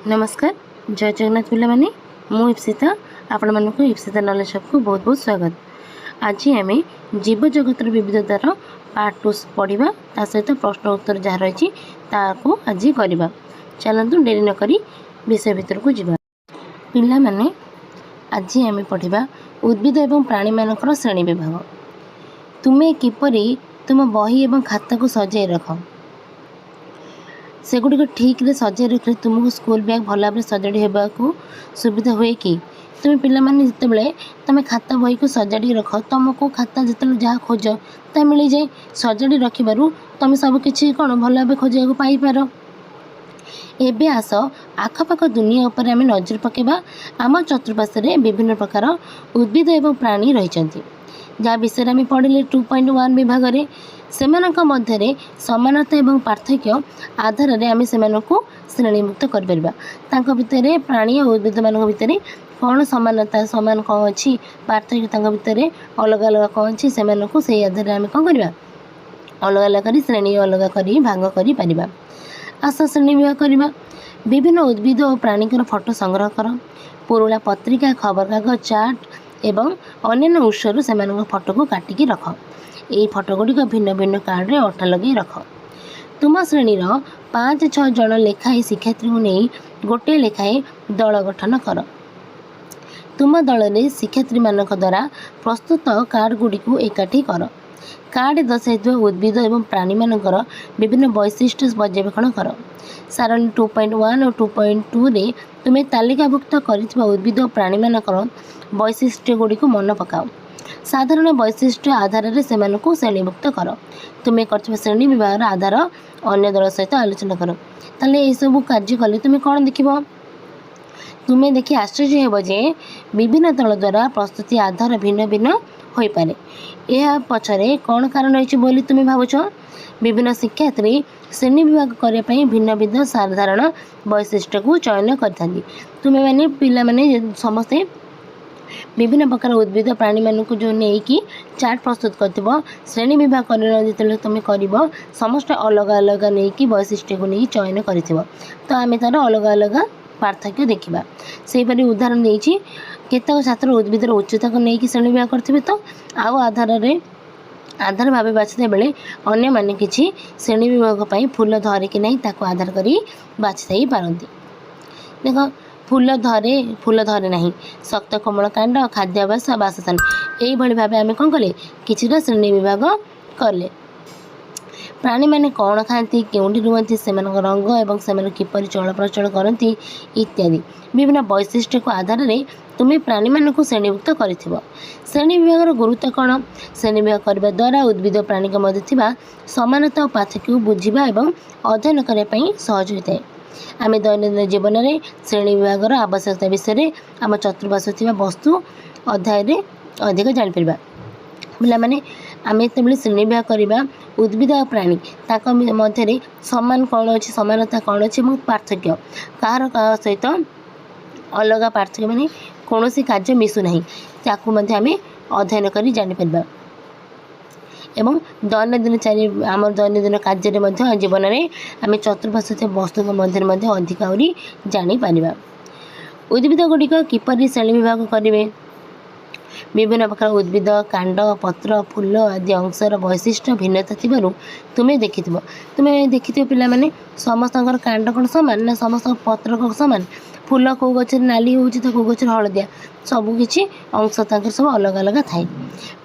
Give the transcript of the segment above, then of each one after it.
नमस्कार जय जगन्नाथ पिला माने मु इप्सिता आपण मानक इप्सिता नॉलेज सबको बहुत बहुत स्वागत। आज आम जीव जगतर विविधतार पार्ट 2 पढ़ा ता सहित प्रश्न उत्तर जहाँ रही आज करवा। चलतु डेरी नक विषय भितर को जीवा। पिला माने आज आम पढ़ा उद्भिद एवं प्राणी मानकर श्रेणी विभाग। तुम्हें किपरि तुम बही एवं खाता को सजाई रख सेगुड़ी ठीक रे सजाई रखले तुमको स्कूल बैग भल भाव सजाड़ी होगा सुविधा हुए कि तुम्हें पिला माने जितेबाला तुम खाता बही को सजाड़ी रख तुमको खाता जिते जहाँ खोज ता मिल जाए सजाड़ी रखिबारु तुम सब किसी कौन भल भाव खोजा पाइपार। एबे आस आखपाख दुनिया उपर आम नजर पकेबा। आम चतुर्पार्श्वे विभिन्न प्रकार उद्भिद एवं प्राणी रही जहाँ विषय आम पढ़ले 2.1 विभाग में सेमानक मध्यरे समानता एवं पार्थक्य आधार रे आम से श्रेणीमुक्त कर भितर प्राणी और उद्भिद मान भितर कौन समानता सामान कौन अच्छी पार्थक्य भितर अलग अलग कौन अच्छी से आधार आम कौन करवा अलग अलग कर श्रेणी अलग कर भाग कर आस श्रेणी विभाग करवा। विभिन्न उद्भिद और प्राणीकर फोटो संग्रह कर पुरुଣା पत्रिका खबरकागज चार्ट एवं अन्य उत्सर से फोटो को काटिकी रख। यही फोटो गुड़िक भिन्न भिन्न कार्ड रे अठा लगे रख। तुम श्रेणी 5-6 जन लेखाएं शिक्षार्थी को नहीं गोटे लेखाएं दल गठन कर। तुम दल में शिक्षार्थी मान द्वारा प्रस्तुत कार्ड गुड़ी को एकाठी कर। कार्ड दर्शाई उद्भिद एवं प्राणी मानकर विभिन्न वैशिष्ट्य पर्यवेक्षण कर। सारणी 2.1 और 2.2 रे तुम्हें तालिकाभुक्त कर उद्भिद और प्राणी मानकर वैशिष्ट्य गुड़ी को मन पकाओ। साधारण वैशिष्ट्य आधार में से श्रेणीभुक्त कर। तुम्हें कर श्रेणी विभाग आधार अन्य दल सहित आलोचना कर। ताले ये सब कार्य कले तुम्हें कौन देख तुम्हें देखि आश्चर्य हो विभिन्न दल द्वारा प्रस्तुति आधार भिन्न भिन्न हो पारे। यह पछरे कौन कारण रही बोली तुम्हें भावुच। विभिन्न शिक्षार्थी श्रेणी विभाग करने भिन्न भिन्न साधारण वैशिष्ट्य को चयन करता। तुम्हें मैंने पिला माने समस्ते विभिन्न प्रकार उद्भिद प्राणी मान को जो नहीं कि चार्ट प्रस्तुत कर श्रेणी विभाग कर तुम कर समस्त अलग अलग नहीं कि वैशिष्ट्य को नहीं चयन कर तो आम तार अलग अलग पार्थक्य देखा। सेपरी उदाहरण नहीं केतक छात्र उद्भिदर उच्चता को लेकिन श्रेणी विभाग करेंगे तो आउ आधार भाव बाछिता बेले अन्य माने किसी श्रेणी विभाग पर फूल धरिकी नहीं आधार कर बाछी पारती। देख फूल धरे नहीं शक्त कोमल कांड खाद्याभ्यास बासस्थान यही भाव आम कौन कले किसी श्रेणी विभाग कले। प्राणी मैंने कौन खाती केउंठी रुहति से रंग एवं से किपर चल प्रचल करती इत्यादि विभिन्न वैशिष्ट्य को आधार में तुम्हें प्राणी मान को श्रेणीभुक्त कर। श्रेणी विभाग गुरुत्व कौन श्रेणी विभाग करने द्वारा उद्भिद प्राणी मध्य समानता और पार्थक्य को बुझा और अध्ययन करने सहज होता है। आम दैनंदिन जीवन में श्रेणी विभाग आवश्यकता विषय आम चतुर्पार्श्वे वस्तु अध्याय अधिक जापर। पिला माने आम जो श्रेणी विभाग करवा उद्भिद और प्राणी मध्य समान कौन अच्छी समानता कौन अच्छी पार्थक्य कहार सहित अलग पार्थक्य माने कौन सी कार्य मिशुना आम अध्ययन कर जापर। एवं दैनंदिन आम दैनंदिन कार्य जीवन में आम चतुर्पार्श्वे वस्तु मध्य अधिक आहरी जापर। उद्भिद गुड़िक किपर श्रेणी विभाग करेंगे विभिन्न प्रकार उद्भिद कांड पत्र फूल आदि अंशर वैशिष्ट्य भिन्नता थी तुम्हें देखि पिला माने समस्त कांड कौन सामान ना समस्त पत्र कौन सामान फूल कौ गचर नाली हो कौ गचर हलदिया सबकि अंश सब अलग अलग थाए।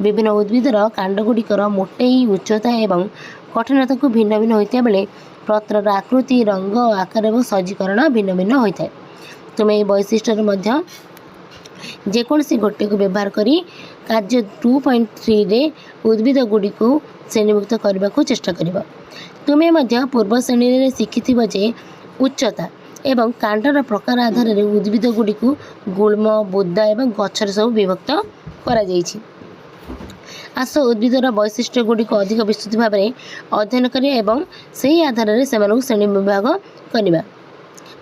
विभिन्न उद्भिदर कांड गुड़िकर मोटे उच्चता एवं कठिनता को भिन्न भिन्न होता बेले पत्रर आकृति रंग आकार और सज्जीकरण भिन्न भिन्न होता है। तुम्हें वैशिष्ट्य जेकोसी गोटे को व्यवहार करी कार्य 2.3 रे उद्भिद गुड़ी को श्रेणीभुक्त करने को चेष्टा कर। तुम्हें पूर्व श्रेणी में शिखि जे उच्चता एवं कांडर प्रकार आधार में उद्भिद गुड़ी को गुल्म बुदा एवं गचर सब विभक्त करा जाइछि। आस उद्भिदर वैशिष्ट्य गुड़ी को अधिक विस्तृत भाव में अध्ययन करिया एवं सही आधार में से श्रेणी विभाग करवा।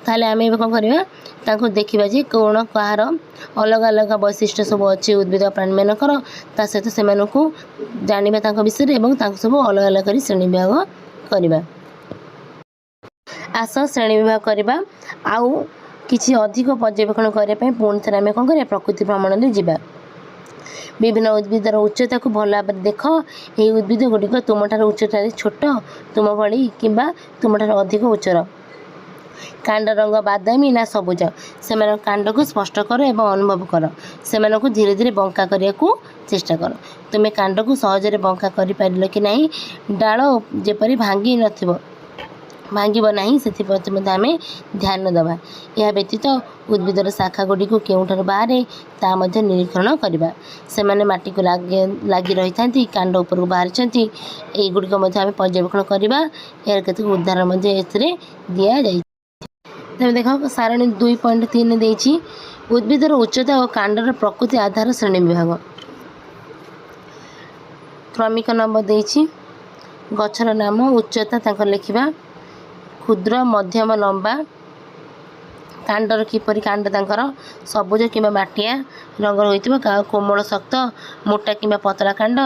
ताले आम कौन करवा देखा जे कौन कहार अलग अलग वैशिष्ट्य सब अच्छे उद्भिद प्राणी मानकर ता सहित से जाना विषय और सब अलग अलग कर श्रेणी विभाग करवा। आस श्रेणी विभाग करवा। आउ କିଛି ଅଧିକ ପର୍ଯ୍ୟବେକ୍ଷଣ କରିବା ପାଇଁ ପୁଣି ଥରେ ଆମେ କ'ଣ କରିବା, ପ୍ରକୃତି ଭ୍ରମଣରେ ଯିବା। ବିଭିନ୍ନ ଉଦ୍ଭିଦର ଉଚ୍ଚତାକୁ ଭଲ ଭାବରେ ଦେଖ। ଏହି ଉଦ୍ଭିଦ ଗୁଡ଼ିକ ତୁମଠାରୁ ଉଚ୍ଚତାରେ ଛୋଟ, ତୁମ ଭଳି କିମ୍ବା ତୁମଠାରୁ ଅଧିକ ଉଚ୍ଚର। କାଣ୍ଡ ରଙ୍ଗ ବାଦାମୀ ନା ସବୁଜ? ସେମାନଙ୍କ କାଣ୍ଡକୁ ସ୍ପଷ୍ଟ କର ଏବଂ ଅନୁଭବ କର। ସେମାନଙ୍କୁ ଧୀରେ ଧୀରେ ବଙ୍କା କରିବାକୁ ଚେଷ୍ଟା କର। ତୁମେ କାଣ୍ଡକୁ ସହଜରେ ବଙ୍କା କରିପାରିଲ କି ନାହିଁ, ଡାଳ ଯେପରି ଭାଙ୍ଗିବ ନାହିଁ ସେଥିପ୍ରତି ମଧ୍ୟ ଆମେ ଧ୍ୟାନ ଦେବା। ଏହା ବ୍ୟତୀତ ଉଦ୍ଭିଦର ଶାଖା ଗୁଡ଼ିକୁ କେଉଁଠାରୁ ବାହାରେ ତାହା ମଧ୍ୟ ନିରୀକ୍ଷଣ କରିବା। ସେମାନେ ମାଟିକୁ ଲାଗି ରହିଥାନ୍ତି, କାଣ୍ଡ ଉପରକୁ ବାହାରିଛନ୍ତି, ଏଇଗୁଡ଼ିକ ମଧ୍ୟ ଆମେ ପର୍ଯ୍ୟବେକ୍ଷଣ କରିବା। ଏହାର କେତେକ ଉଦାହରଣ ମଧ୍ୟ ଏଥିରେ ଦିଆଯାଇଛି। ତେବେ ଦେଖ, ସାରଣୀ 2.3 ଦେଇଛି ଉଦ୍ଭିଦର ଉଚ୍ଚତା ଓ କାଣ୍ଡର ପ୍ରକୃତି ଆଧାର ଶ୍ରେଣୀ ବିଭାଗ। କ୍ରମିକ ନମ୍ବର ଦେଇଛି, ଗଛର ନାମ, ଉଚ୍ଚତା ତାଙ୍କର ଲେଖିବା, କ୍ଷୁଦ୍ର, ମଧ୍ୟମ, ଲମ୍ବା, କାଣ୍ଡର କିପରି କାଣ୍ଡ ତାଙ୍କର ସବୁଜ କିମ୍ବା ମାଟିଆ ରଙ୍ଗର ହୋଇଥିବ, କୋମଳ, ଶକ୍ତ, ମୋଟା କିମ୍ବା ପତଳା କାଣ୍ଡ,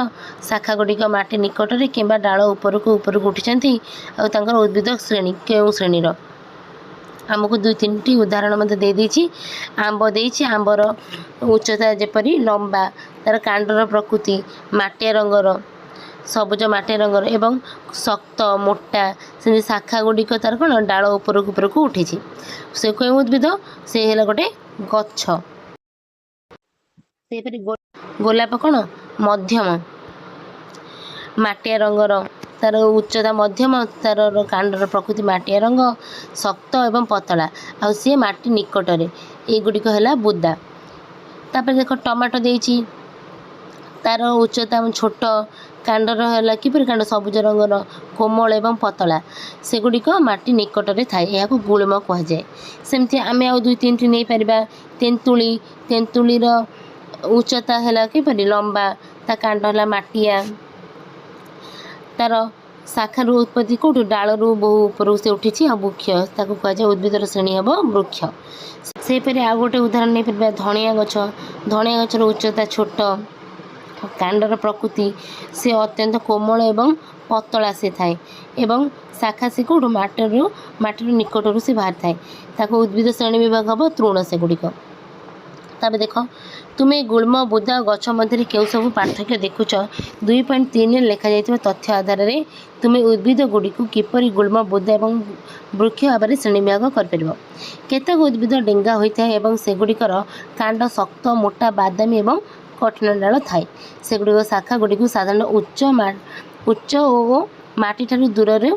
ଶାଖା ଗୁଡ଼ିକ ମାଟି ନିକଟରେ କିମ୍ବା ଡାଳ ଉପରକୁ ଉଠିଛନ୍ତି, ଆଉ ତାଙ୍କର ଉଦ୍ଭିଦ ଶ୍ରେଣୀ କେଉଁ ଶ୍ରେଣୀର। ଆମକୁ 2-3ଟି ଉଦାହରଣ ମଧ୍ୟ ଦେଇଛି। ଆମ୍ବ ଦେଇଛି, ଆମ୍ବର ଉଚ୍ଚତା ଯେପରି ଲମ୍ବା, ତା'ର କାଣ୍ଡର ପ୍ରକୃତି ମାଟିଆ ରଙ୍ଗର, ସବୁଜ ମାଟିଆ ରଙ୍ଗର ଏବଂ ଶକ୍ତ, ମୋଟା, ସେମିତି ଶାଖା ଗୁଡ଼ିକ ତା'ର କ'ଣ ଡାଳ ଉପରକୁ ଉଠିଛି। ସେ କେଉଁ ଉଦ୍ଭିଦ? ସେ ହେଲା ଗୋଟେ ଗଛ। ସେହିପରି ଗୋଲାପ କ'ଣ ମଧ୍ୟମ ମାଟିଆ ରଙ୍ଗର, ତା'ର ଉଚ୍ଚତା ମଧ୍ୟମ, ତା'ର କାଣ୍ଡର ପ୍ରକୃତି ମାଟିଆ ରଙ୍ଗ, ଶକ୍ତ ଏବଂ ପତଳା, ଆଉ ସିଏ ମାଟି ନିକଟରେ। ଏଇଗୁଡ଼ିକ ହେଲା ବୁଦା। ତାପରେ ଦେଖ, ଟମାଟୋ ଦେଇଛି, ତା'ର ଉଚ୍ଚତା ଛୋଟ, କାଣ୍ଡର ହେଲା କିପରି କାଣ୍ଡ ସବୁଜ ରଙ୍ଗର, କୋମଳ ଏବଂ ପତଳା, ସେଗୁଡ଼ିକ ମାଟି ନିକଟରେ ଥାଏ, ଏହାକୁ ଗୁଳ୍ମ କୁହାଯାଏ। ସେମିତି ଆମେ ଆଉ 2-3ଟି ନେଇପାରିବା। ତେନ୍ତୁଳିର ଉଚ୍ଚତା ହେଲା କିପରି ଲମ୍ବା, ତା କାଣ୍ଡ ହେଲା ମାଟିଆ, ତା'ର ଶାଖାରୁ ଉତ୍ପତ୍ତି କେଉଁଠୁ, ଡାଳରୁ ବହୁ ଉପରକୁ ସେ ଉଠିଛି, ଆଉ ବୃକ୍ଷ ତାକୁ କୁହାଯାଏ, ଉଦ୍ଭିଦର ଶ୍ରେଣୀ ହେବ ବୃକ୍ଷ। ସେହିପରି ଆଉ ଗୋଟେ ଉଦାହରଣ ନେଇପାରିବା, ଧଣିଆ ଗଛ। ଧଣିଆ ଗଛର ଉଚ୍ଚତା ଛୋଟ, କାଣ୍ଡର ପ୍ରକୃତି ସେ ଅତ୍ୟନ୍ତ କୋମଳ ଏବଂ ପତଳା ସେ ଥାଏ, ଏବଂ ଶାଖା ସେ କେଉଁଠୁ ମାଟିର ନିକଟରୁ ସେ ବାହାରିଥାଏ, ତାକୁ ଉଦ୍ଭିଦ ଶ୍ରେଣୀ ବିଭାଗ ହେବ ତୃଣ ସେଗୁଡ଼ିକ। ତାପରେ ଦେଖ, ତୁମେ ଗୁଳ୍ମ, ବୁଦା ଓ ଗଛ ମଧ୍ୟରେ କେଉଁ ସବୁ ପାର୍ଥକ୍ୟ ଦେଖୁଛ? 2.3ରେ ଲେଖାଯାଇଥିବା ତଥ୍ୟ ଆଧାରରେ ତୁମେ ଉଦ୍ଭିଦ ଗୁଡ଼ିକୁ କିପରି ଗୁଳ୍ମ, ବୁଦା ଏବଂ ବୃକ୍ଷ ଭାବରେ ଶ୍ରେଣୀବିଭାଗ କରିପାରିବ। କେତେକ ଉଦ୍ଭିଦ ଡେଙ୍ଗା ହୋଇଥାଏ ଏବଂ ସେଗୁଡ଼ିକର କାଣ୍ଡ ଶକ୍ତ, ମୋଟା, ବାଦାମୀ ଏବଂ କଠିନ ଡାଳ ଥାଏ। ସେଗୁଡ଼ିକ ଶାଖା ଗୁଡ଼ିକୁ ସାଧାରଣତଃ ଉଚ୍ଚ ଓ ମାଟିଠାରୁ ଦୂରରେ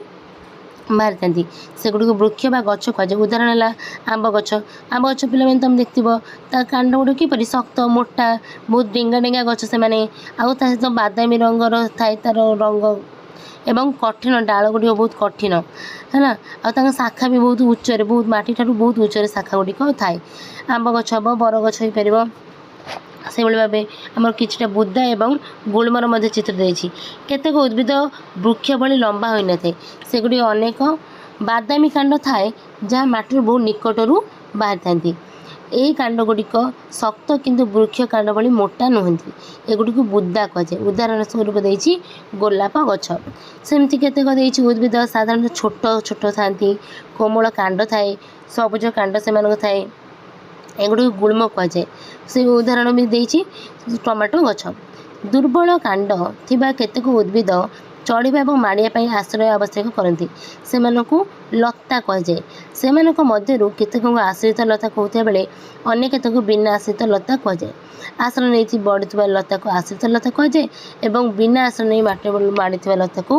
ବାହାରିଥାନ୍ତି, ସେଗୁଡ଼ିକୁ ବୃକ୍ଷ ବା ଗଛ କୁହାଯାଏ। ଉଦାହରଣ ହେଲା ଆମ୍ବ ଗଛ। ଆମ୍ବ ଗଛ ପିଲାମାନେ ତୁମେ ଦେଖିଥିବ, ତା କାଣ୍ଡ ଗୁଡ଼ିକ କିପରି ଶକ୍ତ, ମୋଟା, ବହୁତ ଡେଙ୍ଗା ଗଛ ସେମାନେ, ଆଉ ତା ସହିତ ବାଦାମୀ ରଙ୍ଗର ଥାଏ ତା'ର ରଙ୍ଗ, ଏବଂ କଠିନ ଡାଳ ଗୁଡ଼ିକ ବହୁତ କଠିନ ହେଲା, ଆଉ ତାଙ୍କ ଶାଖା ବି ବହୁତ ଉଚ୍ଚରେ, ବହୁତ ମାଟିଠାରୁ ବହୁତ ଉଚ୍ଚରେ ଶାଖା ଗୁଡ଼ିକ ଥାଏ। ଆମ୍ବ ଗଛ ହେବ, ବରଗଛ ହୋଇପାରିବ। ସେଭଳି ଭାବେ ଆମର କିଛିଟା ବୁଦା ଏବଂ ଗୁଳ୍ମର ମଧ୍ୟ ଚିତ୍ର ଦେଇଛି। କେତେକ ଉଦ୍ଭିଦ ବୃକ୍ଷ ଭଳି ଲମ୍ବା ହୋଇନଥାଏ, ସେଗୁଡ଼ିକ ଅନେକ ବାଦାମୀ କାଣ୍ଡ ଥାଏ ଯାହା ମାଟିରୁ ବହୁ ନିକଟରୁ ବାହାରିଥାନ୍ତି। ଏହି କାଣ୍ଡ ଗୁଡ଼ିକ ଶକ୍ତ କିନ୍ତୁ ବୃକ୍ଷ କାଣ୍ଡ ଭଳି ମୋଟା ନୁହନ୍ତି, ଏଗୁଡ଼ିକୁ ବୁଦା କୁହାଯାଏ। ଉଦାହରଣ ସ୍ୱରୂପ ଦେଇଛି ଗୋଲାପ ଗଛ। ସେମିତି କେତେକ ଦେଇଛି ଉଦ୍ଭିଦ ସାଧାରଣତଃ ଛୋଟ ଥାନ୍ତି, କୋମଳ କାଣ୍ଡ ଥାଏ, ସବୁଜ କାଣ୍ଡ ସେମାନଙ୍କ ଥାଏ, ଏଗୁଡ଼ିକୁ ଗୁଳ୍ମ କୁହାଯାଏ। ସେ ଉଦାହରଣ ବି ଦେଇଛି ଟମାଟୋ ଗଛ। ଦୁର୍ବଳ କାଣ୍ଡ ଥିବା କେତେକ ଉଦ୍ଭିଦ ଚଢ଼ିବା ଏବଂ ମାଡ଼ିବା ପାଇଁ ଆଶ୍ରୟ ଆବଶ୍ୟକ କରନ୍ତି, ସେମାନଙ୍କୁ ଲତା କୁହାଯାଏ। ସେମାନଙ୍କ ମଧ୍ୟରୁ କେତେକଙ୍କୁ ଆଶ୍ରିତ ଲତା କହୁଥିବା ବେଳେ ଅନ୍ୟ କେତେକଙ୍କୁ ବିନା ଆଶ୍ରିତ ଲତା କୁହାଯାଏ। ଆଶ୍ରୟ ନେଇ ବଢ଼ୁଥିବା ଲତାକୁ ଆଶ୍ରିତ ଲତା କୁହାଯାଏ ଏବଂ ବିନା ଆଶ୍ରୟ ନେଇ ମାଡ଼ିଥିବା ଲତାକୁ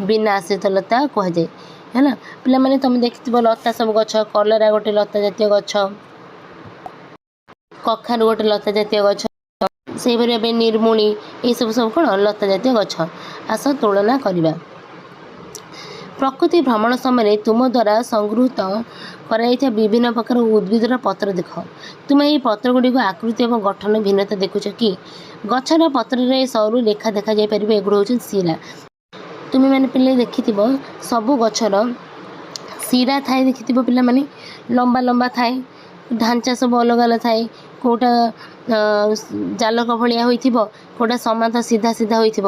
ବିନା ଆଶ୍ରିତ ଲତା କୁହାଯାଏ ହେଲା। ପିଲାମାନେ ତୁମେ ଦେଖିଥିବ ଲତା ସବୁ ଗଛ, କଲରା ଗୋଟେ ଲତା ଜାତୀୟ ଗଛ, କଖାରୁ ଗୋଟେ ଲତା ଜାତୀୟ ଗଛ, ସେହିପରି ଭାବେ ନିର୍ମୂଳି, ଏସବୁ କ'ଣ ଲତା ଜାତୀୟ ଗଛ। ଆସ ତୁଳନା କରିବା। ପ୍ରକୃତି ଭ୍ରମଣ ସମୟରେ ତୁମ ଦ୍ୱାରା ସଂଗୃହୀତ କରାଯାଇଥିବା ବିଭିନ୍ନ ପ୍ରକାର ଉଦ୍ଭିଦର ପତ୍ର ଦେଖ। ତୁମେ ଏହି ପତ୍ରଗୁଡ଼ିକ ଆକୃତି ଏବଂ ଗଠନ ଭିନ୍ନତା ଦେଖୁଛ କି? ଗଛର ପତ୍ରରେ ସରୁ ରେଖା ଦେଖାଯାଇପାରିବ, ଏଗୁଡ଼ା ହେଉଛନ୍ତି ଶିରା। ତୁମେମାନେ ପିଲେ ଦେଖିଥିବ ସବୁ ଗଛର ଶିରା ଥାଏ, ଦେଖିଥିବ ପିଲାମାନେ, ଲମ୍ବା ଥାଏ, ଢାଞ୍ଚା ସବୁ ଅଲଗା ଥାଏ, କେଉଁଟା ଜାଲକ ଭଳିଆ ହୋଇଥିବ, କେଉଁଟା ସମାନ୍ତର ସିଧା ହୋଇଥିବ।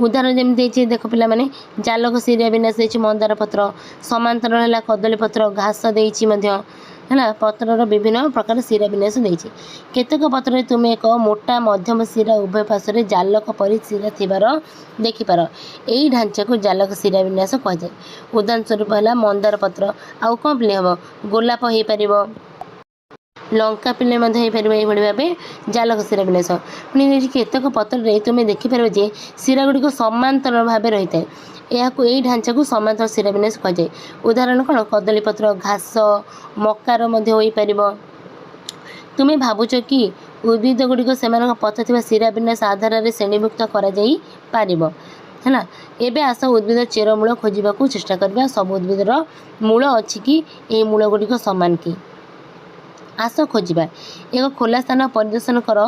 ଉଦାହରଣ ଯେମିତି ଦେଇଛି ଦେଖ ପିଲାମାନେ, ଜାଲକ ଶିରା ବିନ୍ୟାସ ଦେଇଛି ମନ୍ଦାର ପତ୍ର, ସମାନ୍ତର ହେଲା କଦଳୀ ପତ୍ର, ଘାସ ଦେଇଛି ମଧ୍ୟ है पत्रर विभिन्न प्रकार शिरा विन्यास देती केतक पत्र तुम एक मोटा मध्यम शिरा उभय पार्श्व जालक परि शिरा थिबार देखिपार यही ढांचा को जालक शिरा विन्यास कहुए। उदाहरण स्वरूप है मंदार पत्र आउ कौन पिले हम गोलाप हो पार लंका पिले ये भाव जालक शिरा विन्यास पुणी केतक पत्र तुम्हें देखिपार जे शिरा गुड़िक समांतर भाव रही है यह ढांचा को समांतर शिरा विन्यास कहुए। उदाहरण कौन कदली पत्र घास मकार हो पार तुम्हें भावुच कि उद्भिद गुड़िक से पत्र थी शिरा विन्यास आधार में श्रेणीभुक्त है एबे आस उद्भिद चेरमूल खोजा चेष्टा करवा सब उद्भिदर मूल अच्छी कि यह मूल गुड़िक सामान कि आस खोजा एक खोला स्थान परिदर्शन कर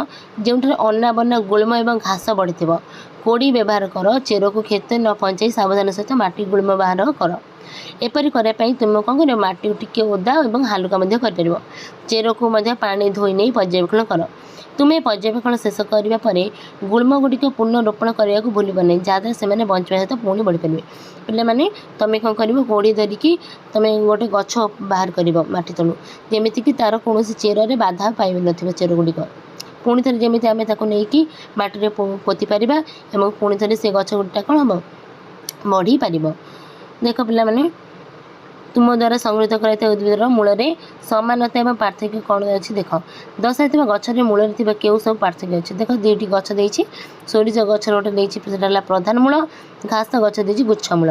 जो अना बना गुल्म और घास बढ़ी कोड़ी व्यवहार कर चेर को क्षत न पहुँचाई सावधान सहित माटी गुल्म व्यवहार कर एपरी करने तुम कौन कर माटी टिके ओदा और हालुका कर चेर को पानी धोई नहीं पर्यवेक्षण कर तुम्हें पर्यवेक्षण शेष करने पर गुल्म गुड़िक पूर्ण रोपण करने को भूल नहीं जहाँद्वारा से बंचा सहित पुणी बढ़ी पारे पे तुम कौन कर कोड़ी धरिकी तुम गोटे गछ बाहर कर माटी तलू जमीक तार कौन चेर बाधा पाई न चेर गुड़िक पुणी थे जमी आम नहीं माटी पोती पार और पुणी थे से गछ गुटा कौन हम बढ़ी पार देख पे तुम द्वारा संगृहित कर उद्भिदर मूल में समानता और पार्थक्य कौन अच्छी देख दर्शाई गचर मूल में क्यों सब पार्थक्य अच्छे देख दुईटी गच देती सोरिष गच गोटे देता प्रधान मूल घास गच देती गुच्छमूल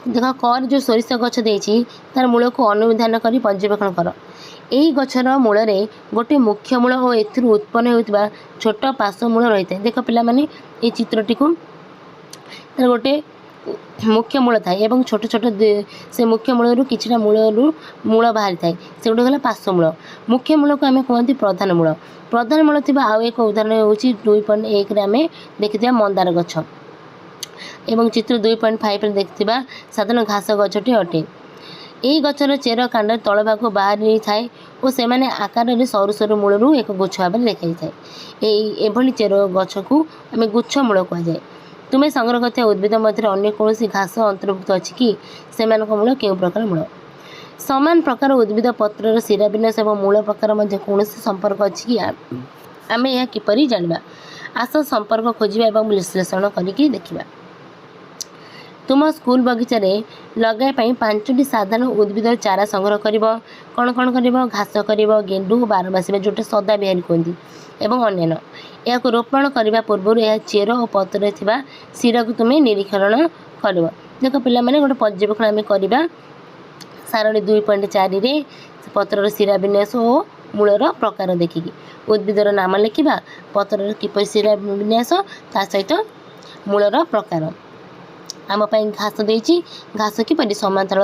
देख कर जो सोरिष गच देती तार मूल को अनुधान कर पर्यवेक्षण कर यही गचर मूल में गोटे मुख्य मूल और एथुर उत्पन्न होता छोट पार्श्व मूल रही है देख पे ये चित्रटी को गोटे मुख्य मूल थाए और छोट छोट से मुख्य मूल कि मूल बाहरी थाए से गोटे गला पार्श्व मूल मुख्य मूल को आम कहते प्रधान मूल थी आउ एक उदाहरण हूँ 2.1 आम देखा मंदार गछ एवं चित्र 2.5 देखा साधारण घास गछटी अटे यही गचर चेर कांड तल भाग बाहरी थाए और से आकार में सरू सरू मूलू एक गुच्छ भाव देखा थाए यही चेर गछ को आम गुच्छ मूल कहुए। तुम्हें संग्रह करते उद्भिद मध्य अन्य कौन घास अंतर्भुक्त अच्छी कि से मूल क्यों प्रकार मूल सामान प्रकार उद्भिद पत्र शिरा विन्यास और मूल प्रकार मध्य कौन संपर्क अच्छी कि आम यह किपरि जाना आस संपर्क खोजा और विश्लेषण करके देखा। तुम स्कूल बगीचारे लगाई 5टी साधारण उद्भिद चारा संग्रह कर कौन कौन कर घास कर गेंडू बारमासी जोटा सदा बिहारी कहती एवं अन्य यह रोपण करने पूर्व यह चेर और पत्र थिबा शिरा को तुम्हें निरीक्षण कर देख पे गोटे पर्यवेक्षण आम करवा सारणी 2.4 पत्रर शिरा विन्यास और मूलर प्रकार देखिकी उद्भिदर नाम लिखा पत्रर किपरि शिरा विन्यास ता सहित मूलर प्रकार आम घास देती घास किपरि समांतर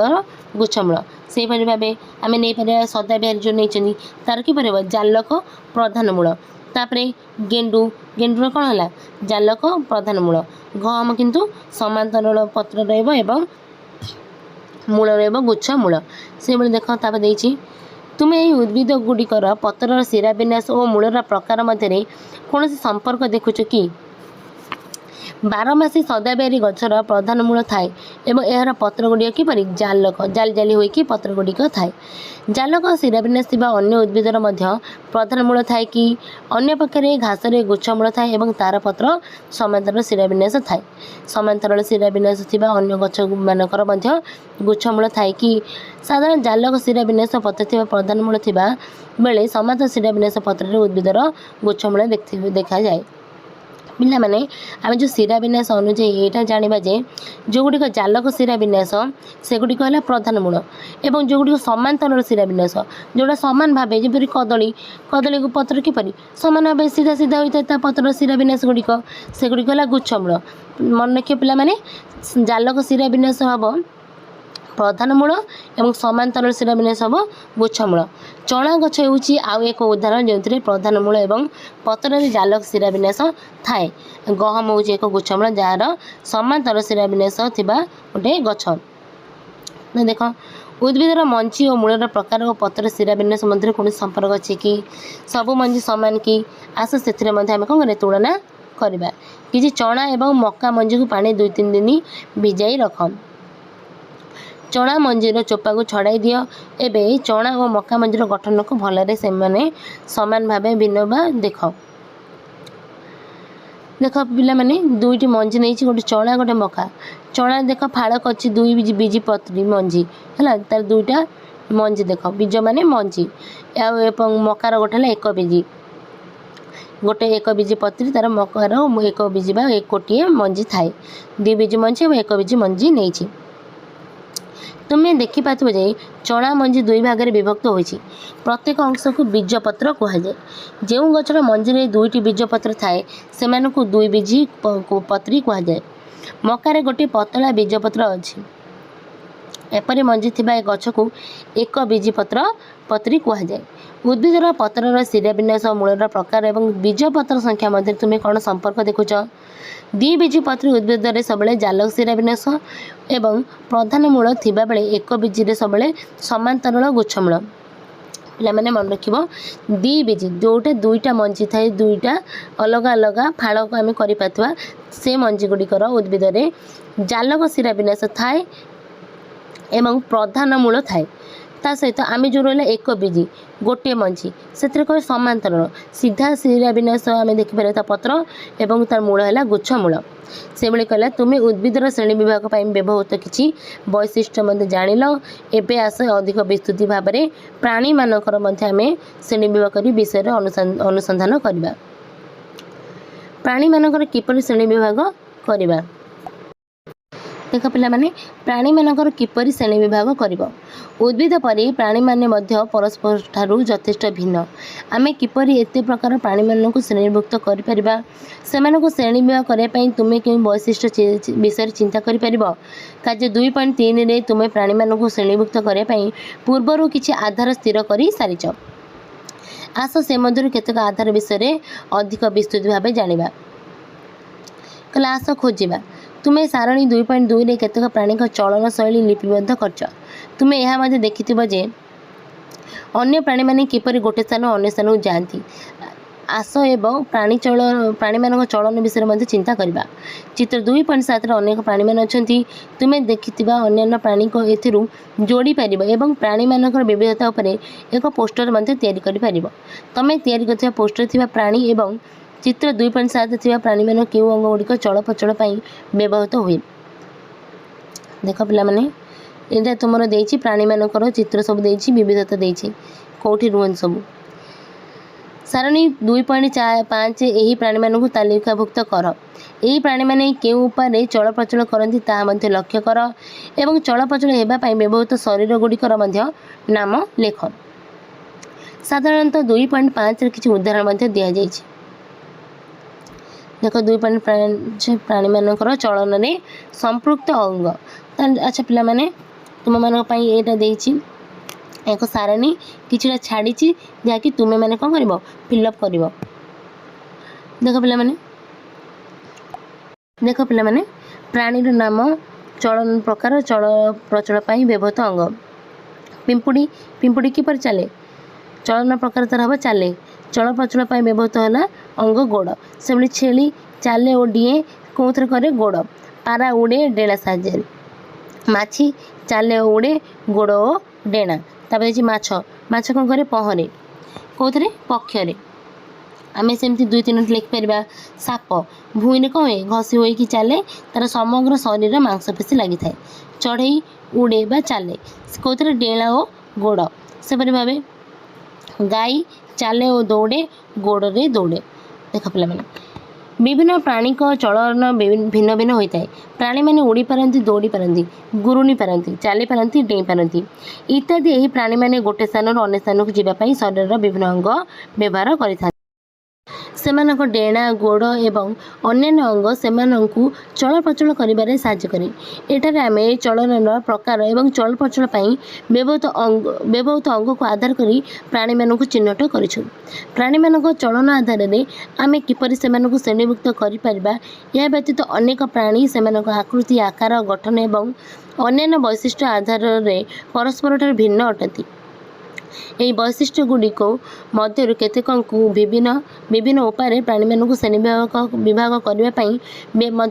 गुच्छमूल से भाव आम नहीं पार सदा बिहारी जो नहीं तार किपरि जालक प्रधान मूल तापरे गेंडू गेंडूर कौन है जालक प्रधान मूल गहम किंतु समांतर पत्र रही मूल गुच्छ मूल से देख ताप तुम यही उद्भिद गुड़िकर पत्रर शिरा विन्यास और मूलर प्रकार मध्य कौन संपर्क देखुच कि बारमासी सदाबिहारी गचर प्रधान मूल थाए एवं यार पत्र गुड़िक किपरि जालक जाली जाली होइकी पत्र गुड़िक थाए जालक शिरा विन्यास अन्य उद्भिदर मध्य प्रधान मूल थाए कि अन्य पक्षरे घासरे गुच्छमूल थाए एवं तार पत्र समांतर शिरा विन्यास थाए समांतर शिरा विन्यास अन्य गछ मानकर मध्य गुच्छमूल थाए कि साधारण जालक शिरा विन्यास पत्र थिबा प्रधान मूल थिबा बेले समांतर शिरा विन्यास पत्र उद्भिदर गुच्छमूल देखा जाए। पिला माने आम जो शिरा विन्यास अनुजाई यहाँ जाना जे जो गुड़िक जालक शिरा विन्यास से गुड़िक है प्रधान मूल एवं जो गुड़िक समांतर शिरा विन्यास जोड़ा सामान भाव जपरी कदली कदली को पत्र किपरि सामान भाव सीधा सीधा होता है पत्र शिरा विन्यास गुड़िक से गुड़िक है गुच्छमूल मन रखिए पिला माने जालक शिरा विन्यास हम प्रधान मूल एवं समांतर शिरा विन्यास हम गुच्छमूल चणा गछ होउची आउ एक उदाहरण जो प्रधान मूल एवं पत्र जालक शिरा विन्यास थाए गहम हूँ एक गुच्छमूल जार समांतर शिरा विन्यास थिबा गोटे गछ देख उद्भिदर मंजी और मूलर प्रकार और पत्र शिरा विन्यास मध्य कौन संपर्क अच्छी कि सबू मंजी सामान कि आस से आम कौन तुलना करवा कि चणा एवं मक्का मंजी को पानी 2-3 दिन भिजाई रख चणा मंजीर चोपा को छड़ाई दियो। एबे चणा और मका मंजीर गठन को भलरे से माने समान भाव भिन्न बा देख देख पिला माने दुईटी मंजी नहीं गोटे चणा गोटे मका। चणा देख फाड़क अच्छी दुई बीजी पत्री मंजी है तार दुईटा मंजी देख बीज माने मंजी मकार गोटे है एक बीजी गोटे एक बीजी पत्री तार मकार एक बीजी बा एक गोटे मंजी थाए दुई बीजी मंजी और एक बीजी मंजी नहीं। तुम्हें देखिपार जे चणा मंजी दुई भाग में विभक्त होती प्रत्येक अंश को बीजपत्र कहुए। जो गचर मंजी दुईटी बीजपत्र थाए से दुई बीजी पत्री कहुए। मकार गोटे पतला बीजपत्र अच्छी एपरी मंजी थिबा ए गछ को एक बीजी पत्री कहुए। उद्भिदर पत्रर शिराविन्यास मूलर प्रकार और बीजपत्र संख्या मध्य तुम्हें कौन संपर्क देखुच। द्वि बीजी पत्री उद्भिद सब जालक शिराविन्यास एवं प्रधान मूल थिबा बेले एक बीजी सब समांतरल गुच्छमूल। पे मन रख द्वि बीजी जोटा दुईटा मंजी थाए दुईटा अलग अलग फाड़ को आम कर से मंजी गुड़िकर उद्भिद जालक शिराविन्यास थाए एवं प्रधान मूल थाए ता सहित आम जो रहा एक बीजी गोटे मंजी से कह समांतरल सीधा शिराविन्यास आम देखिपर पत्र एवं तार मूल है गुच्छमूल। से भाई कहला तुम्हें उद्भिदर श्रेणी विभाग व्यवहृत किसी वैशिष्ट्य मध्य जानिल। एबे आस अधिक विस्तृति भाव में प्राणी मानकर आम श्रेणी विभाग विषय अनुसंधान करवा। प्राणी मानकर किपरि श्रेणी विभाग करवा देख पिला माने प्राणी मानकर किपरि श्रेणी विभाग करिवो। उद्भिद परि प्राणी माने मध्य परस्पर ठारू यथेष्ट भिन्न। आमे किपरि एते प्रकार प्राणी मानक श्रेणीभुक्त करि परिबा सेमानक श्रेणी विभाग करबा पई तुमे के वैशिष्ट्य विषय चिंता करि परिबो। कार्य 2.3 रे तुमे प्राणी मानक श्रेणीभुक्त करबा पई पूर्वरु किछि आधार स्थिर करि सारिछ। आस से मध्यरु केतक आधार विषय अधिक विस्तृत भाव जानिबा। कला आस खोजिबा तुम्हें सारणी 2.2 रे केतक प्राणी चलन शैली लिपिबद्ध करछ। तुम्हें यह देखिथिबो जे अन्य प्राणी माने किपरि गोटे स्थान अन्य स्थान को जाती। आस एवं प्राणी मान चलन विषय में चिंता करवा। चित्र 2.7 रे अनेक प्राणी मान अछंती। तुम्हें देखिथिबा अन्य प्राणी को एथिरु जोड़ी पारिबो एवं प्राणी मानकर विविधता उपरे एक पोस्टर मध्ये तैयारी करि पारिबो। तमे तैयारी करथिबा पोस्टर थिबा प्राणी एवं चित्र 2.7 थिबा प्राणी मान केउ अंग गुड़िक चलप्रचल व्यवहृत हुए। देख पिला माने एटा तुमर देछि प्राणी मानकर चित्र सब देछि विविधता देछि कोठी रुहन सब। सारणी 2.5 एही प्राणी मानकु तालिकाभुक्त कर। एही प्राणी माने केउ उपारे चलप्रचल करंती ता मध्ये लक्ष्य कर एवं चलप्रचल हेबा पई व्यवहृत शरीर गुड़िकर मध्ये नाम लेख। साधारणतः 2.5 रे किछि उदाहरण मध्ये दिया जाइछि। देख 2.5 प्राणी मानकर चलन में संपृक्त अंग। अच्छा पिला माने तुम मान पई एटा देछि एक सारणी किछिटा छाड़ी जहाँकि तुम्हें मैंने कौन कर फिलअप कर। देख पिला माने प्राणीर नाम चलन प्रकार चल प्रचल व्यवहृत अंग। पिंपुड़ी पिंपुड़ी किपर चले चलन प्रकार तार हम चले चल प्रचल व्यवहृत है अंग गोड़। से भाई छेली चाले और डिए कौन करे गोड़। पारा उड़े डेणा साहाଯ୍य। माछी चाले उड़े गोड़ और डेणा। तापर माछ माछ कौन करे पहरे कौन पक्षरे। आम सेमती 2-3 लिखिपर। साप भूई कौन हुए घसी हो चले तार समग्र शरीर मांसपेशी लगी था। चढ़ई उड़े बा चले कौन डेणा और गोड़। सेपरी भाव गाई चाले और दौड़े गोड़े दौड़े। देख पिला माने विभिन्न प्राणी को चलन भिन्न भिन्न होता है। प्राणी माने उड़ी पारती दौड़ी पारती गुरुणी पारती चली पारती डेई पारती इत्यादि। यही प्राणी माने गोटे स्थान अन्य स्थान को जावाई शरीर विभिन्न अंग व्यवहार करता। सेमानक डेणा गोड़ एवं अन्यान्य अंग सेमानकु चल प्रचल करिबारे साहाय्य करे। एठारे आमे चलन प्रकार एवं चल प्रचल पई व्यवहृत अंग को आधार करी प्राणी मानकु चिन्हट करिछु। प्राणी मानक चलन आधार रे आमे किपरि सेमानकु श्रेणीभुक्त करि परिबा। या व्यतीत अनेक प्राणी सेमानक आकृति आकार गठन एवं अन्यान्य वैशिष्ट्य आधार रे परस्पर भिन्न अटंती। यही वैशिष्ट्य गुड़िक मध्य केतेक विभिन्न विभिन्न उपाय प्राणी मानक श्रेणी विभाग करने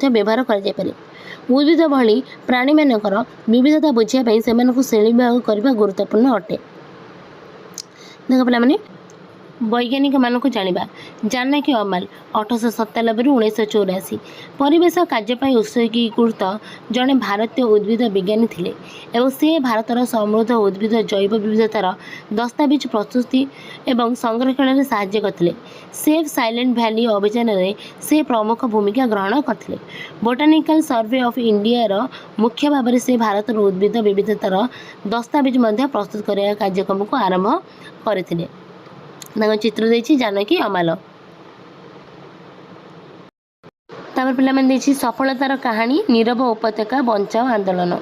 व्यवहार कर। उद्भिद भली प्राणीमानकर विविधता बुझापी से श्रेणीविभाग करने गुरुत्वपूर्ण अटे। देख पे वैज्ञानिक मानक जाना जानकी अमाल 1897 रु 1984 परिवेश कार्यपाई उत्सर्गीकृत जड़े भारतीय उद्भिद विज्ञानी थिले एवं से भारतर समृद्ध उद्भिद जैव विविधतार दस्तावेज प्रस्तुति एवं संरक्षण में साहाय्य करथिले। सेव साइलेंट वैली अभियान में से प्रमुख भूमिका ग्रहण करथिले। बोटानिकल सर्वे ऑफ इंडिया रो मुख्य भाव में से भारतर उद्भिद विविधतार दस्तावेज प्रस्तुत करने कार्यक्रम को आरंभ करथिले। चित्र देछि जानकी अमाल तापर पे सफलतार कहानी नीरव उपत्यका बचाओ आंदोलन।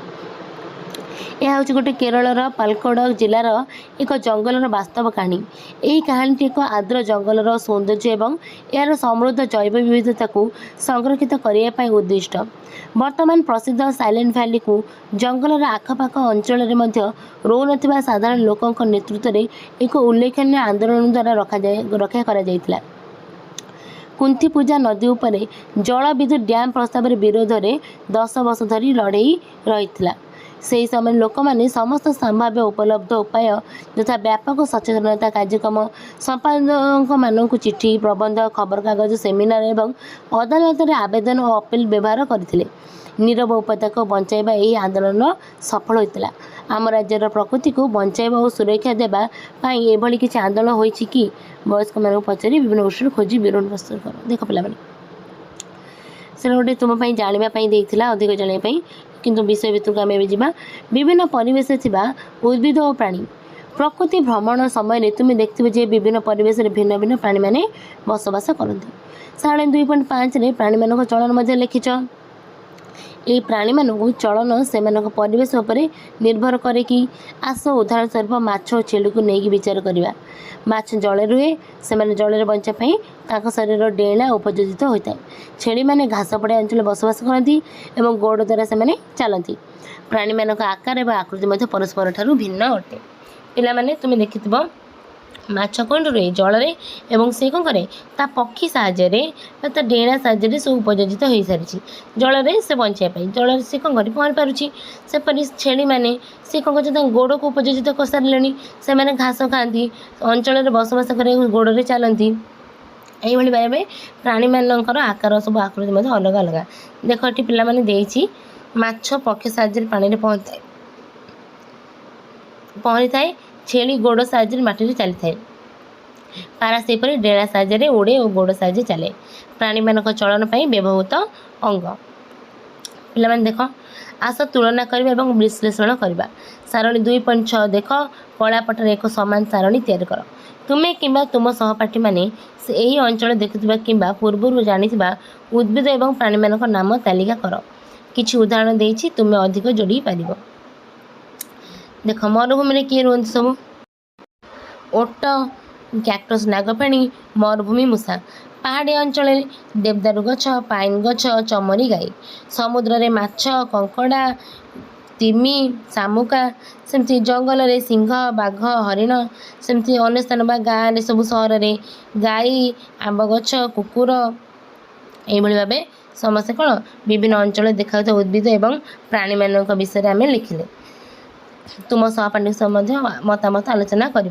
यह हूँ गोटे केरलर पालक्कड़ जिलार एक जंगलर वास्तव कहानी। यही कहानी एक आर्द्र जंगलर सौंदर्य एवं यार समृद्ध जैव विविधता को संरक्षित करने उद्दिष्ट। वर्तमान प्रसिद्ध साइलेंट वैली को जंगलर आखपाख अंचल रोना साधारण लोकों नेतृत्व में एक उल्लेखनीय आंदोलन द्वारा रक्षा करा। कुंती पूजा नदी उपरे जल विद्युत डैम प्रस्ताव विरोध में 10 वर्ष धरी लड़ई रही। से समय लोक मैंने समस्त संभाव्य उपलब्ध उपाय यथा व्यापक सचेतनता कार्यक्रम संपादक मानक चिठी प्रबंध खबर कागज सेमिनार एवं अदालत में आवेदन और अपील व्यवहार करते। नीरव उपत्यका बचाइबा यही आंदोलन सफल होता। आम राज्यर प्रकृति को बचाइबा और सुरक्षा देवाई एभली किसी आंदोलन होइछि कि वयस्क मानक पचारि विभिन्न उत्सव खोजी विरोध प्रस्तुत कर। देख पे से गोटे तुम्हें जानापी देता अधिक जानापी किंतु विषय भितर को आम जा विभिन्न परिवेश थिबा उद्भिद और प्राणी प्रकृति भ्रमण समय तुम्हें देखिए विभिन्न परिवेश भिन्न भिन्न प्राणी मैंने बसवास करते। 2.5 प्राणी मान चलन लिखिछ। ये प्राणी मानक चलन से परिवेश उपर निर्भर करे कि आस उदाहरण स्वरूप माछ और छेली को लेकिन विचार करवा। माछ जल रुहे से जल बचापी शरीर डेणा उपयोजित होता है। छेली मैंने घास पड़ा अंचल बसवास करती और गोड़ द्वारा से चलती। प्राणी मानक आकार और आकृति परस्पर ठारू भिन्न अटे। पिला तुम्हें देखि माछ कौन रुहे जल एवं से कौन करे पक्षी साहाय्य डेणा साहाय्य सब उपयोजित हो सारी जल से बचापी जल से कौन कर पहरी पार्टी सेपरी छेली मैंने सी कौन कर गोड़ को उपयोजित कर सारे से घास खाती अंचल बसवास कर गोड़ चलती। यही भाव प्राणी मानकर आकार सब आकृति अलग अलग। देख ये पिला माछ पक्षी साहाय्य पानी पहरी थाए छेली गोड़ साहाय्य माटी चली थाए। पारा सेपरी डेणा साहाय्य उड़े और गोड़ साहाय्य चले। प्राणी मानक चलन पर व्यवहृत अंग। पे देख आस तुलना करबा एवं विश्लेषण करबा। सारणी 2.6 देख कलापटर एक सामान सारणी तैयार कर। तुम्हें किंबा तुम सहपाठी माने यही अंचल देखुवा किंबा पूर्व जानिथिबा उद्भिद एवं प्राणी मानक नाम तालिका कर। किछि उदाहरण देछि तुम्हें अधिक जोड़ी पारिबो। देख मरुभूमि में किए रुहति सब ओट कैक्टस नागफेणी मरुभूमि मूषा। पहाड़ी अंचल देवदारू गछ पाइन गछ चमरी गाई। समुद्र में माछ कंकड़ा तिमी शामुका सेमती जंगल में सिंह बाघ हरिण सेमती अन्य स्थान बा गाँव सब सहर में गाई आंब गछ कुकुर यही भाव समस्ते कौन विभिन्न अंचल देखा उद्भिद एवं प्राणी मान विषय आम लिखिले। तुम सहपाठी मतामत आलोचना कर।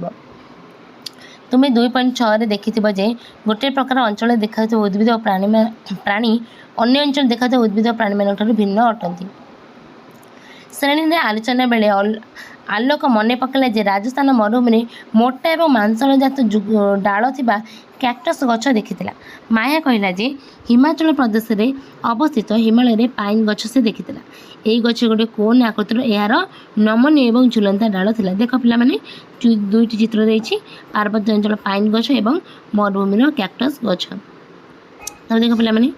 तुम्हें 2.6 देखि गोटे प्रकार अंचल देखा उद्भिद और प्राणी अन्य अंचल देखा उद्भिद और प्राणी मान भिन्न अटंती। श्रेणी में आलोचना बेले आलोक मन पकड़ा जे राजस्थान मरुभूमि मोटा और मांसल जात डाल थिबा कैक्टस गछ देखिथिला। माया कहला जे हिमाचल प्रदेश में अवस्थित हिमालय में पाइन गछ से देखिथिला। यही गछ गोटे कोन आकृतिर यार नमनीय एवं झुलंता डाल थिला। देख पिला माने दुईटी चित्र देछि पार्वत्य अंचल पाइन गछ एवं मरुभूमि कैक्टस गछ। तब देख पिला माने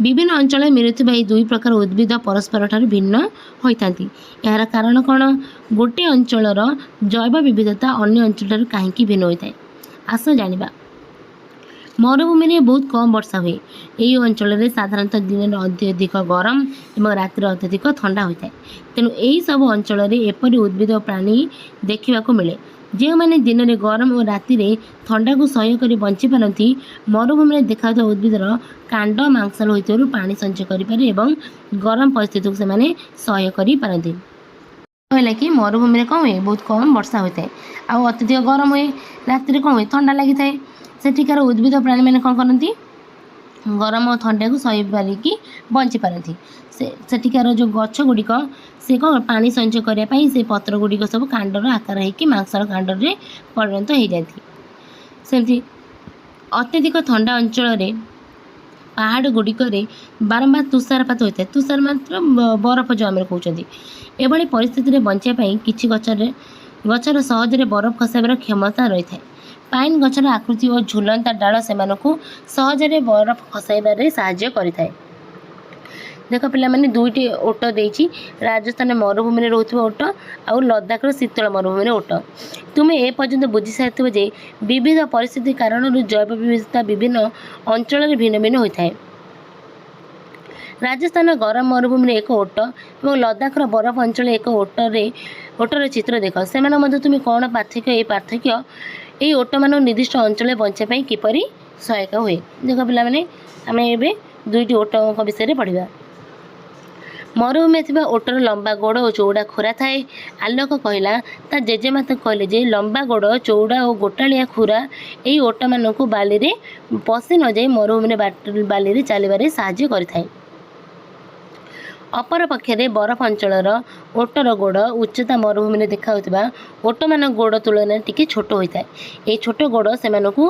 विभिन्न अंचल मिलुवा यह दुई प्रकार उद्भिद परस्पर ठार भिन्न होता। यार कारण कौन गोटे अंचल जैव विविधता अन्य अंचल कहीं भिन्न होता है। आस जानिबा। मरुभूमि में बहुत कम वर्षा हुए। यही अंचल साधारणतः दिन में अत्यधिक गरम और रातिर अत्यधिक ठंडा होता है। तेणु यही सब अंचल एपरी उद्भिद प्राणी देखा मिले ଯେଉଁମାନେ ଦିନରେ ଗରମ ଓ ରାତିରେ ଥଣ୍ଡାକୁ ସହ୍ୟ କରି ବଞ୍ଚିପାରନ୍ତି, ମରୁଭୂମିରେ ଦେଖାଯାଉଥିବା ଉଦ୍ଭିଦର କାଣ୍ଡ ମାଂସଳ ହୋଇଥିବାରୁ ପାଣି ସଞ୍ଚୟ କରିପାରେ ଏବଂ ଗରମ ପରିସ୍ଥିତିକୁ ସେମାନେ ସହ୍ୟ କରିପାରନ୍ତି। କହିଲା କି ମରୁଭୂମିରେ କ'ଣ ହୁଏ, ବହୁତ କମ୍ ବର୍ଷା ହୋଇଥାଏ ଆଉ ଅତ୍ୟଧିକ ଗରମ ହୁଏ, ରାତିରେ କ'ଣ ହୁଏ, ଥଣ୍ଡା ଲାଗିଥାଏ। ସେଠିକାର ଉଦ୍ଭିଦ ପ୍ରାଣୀମାନେ କ'ଣ କରନ୍ତି, ଗରମ ଓ ଥଣ୍ଡାକୁ ସହି ପାରିକି ବଞ୍ଚିପାରନ୍ତି। ସେଠିକାର ଯେଉଁ ଗଛ ଗୁଡ଼ିକ ସେ କ'ଣ ପାଣି ସଞ୍ଚୟ କରିବା ପାଇଁ ସେ ପତ୍ର ଗୁଡ଼ିକ ସବୁ କାଣ୍ଡର ଆକାର ହେଇକି ମାଂସଳ କାଣ୍ଡରେ ପରିଣତ ହେଇଯାନ୍ତି। ସେମିତି ଅତ୍ୟଧିକ ଥଣ୍ଡା ଅଞ୍ଚଳରେ ପାହାଡ଼ ଗୁଡ଼ିକରେ ବାରମ୍ବାର ତୁଷାରପାତ ହୋଇଥାଏ। ତୁଷାର ମାତ୍ର ବରଫ ଯେଉଁ ଆମେ କହୁଛନ୍ତି। ଏଭଳି ପରିସ୍ଥିତିରେ ବଞ୍ଚିବା ପାଇଁ କିଛି ଗଛର ସହଜରେ ବରଫ ଖସାଇବାର କ୍ଷମତା ରହିଥାଏ। ପାଇନ୍ ଗଛର ଆକୃତି ଓ ଝୁଲନ୍ତା ଡାଳ ସେମାନଙ୍କୁ ସହଜରେ ବରଫ ଖସାଇବାରେ ସାହାଯ୍ୟ କରିଥାଏ। ଦେଖ ପିଲାମାନେ, ଦୁଇଟି ଓଟ ଦେଇଛି, ରାଜସ୍ଥାନ ମରୁଭୂମିରେ ରହୁଥିବା ଓଟ ଆଉ ଲଦାଖର ଶୀତଳ ମରୁଭୂମିରେ ଓଟ। ତୁମେ ଏ ପର୍ଯ୍ୟନ୍ତ ବୁଝି ସାରିଥିବ ଯେ ବିବିଧ ପରିସ୍ଥିତି କାରଣରୁ ଜୈବ ବିବିଧତା ବିଭିନ୍ନ ଅଞ୍ଚଳରେ ଭିନ୍ନ ଭିନ୍ନ ହୋଇଥାଏ। ରାଜସ୍ଥାନ ଗରମ ମରୁଭୂମିରେ ଏକ ଓଟ ଏବଂ ଲଦାଖର ବରଫ ଅଞ୍ଚଳରେ ଏକ ଓଟର ଚିତ୍ର ଦେଖ। ସେମାନଙ୍କ ମଧ୍ୟ ତୁମେ କ'ଣ ପାର୍ଥକ୍ୟ, ଏହି ପାର୍ଥକ୍ୟ ଏହି ଓଟମାନଙ୍କୁ ନିର୍ଦ୍ଦିଷ୍ଟ ଅଞ୍ଚଳରେ ବଞ୍ଚିବା ପାଇଁ କିପରି ସହାୟକ ହୁଏ। ଦେଖ ପିଲାମାନେ, ଆମେ ଏବେ ଦୁଇଟି ଓଟଙ୍କ ବିଷୟରେ ପଢ଼ିବା। ମରୁଭୂମିରେ ଥିବା ଓଟର ଲମ୍ବା ଗୋଡ଼ ଓ ଚଉଡ଼ା ଖୁରା ଥାଏ। ଆଲୋକ କହିଲା, ତା ଜେଜେମା ତାକୁ କହିଲେ ଯେ ଲମ୍ବା ଗୋଡ଼, ଚଉଡ଼ା ଓ ଗୋଟାଳିଆ ଖୁରା ଏହି ଓଟମାନଙ୍କୁ ବାଲିରେ ପଶି ନଯାଇ ମରୁଭୂମିରେ ବାଲିରେ ଚାଲିବାରେ ସାହାଯ୍ୟ କରିଥାଏ। ଅପରପକ୍ଷରେ ବରଫ ଅଞ୍ଚଳର ଓଟର ଗୋଡ଼ ଉଚ୍ଚତା ମରୁଭୂମିରେ ଦେଖାଯାଉଥିବା ଓଟମାନଙ୍କ ଗୋଡ଼ ତୁଳନାରେ ଟିକେ ଛୋଟ ହୋଇଥାଏ। ଏହି ଛୋଟ ଗୋଡ଼ ସେମାନଙ୍କୁ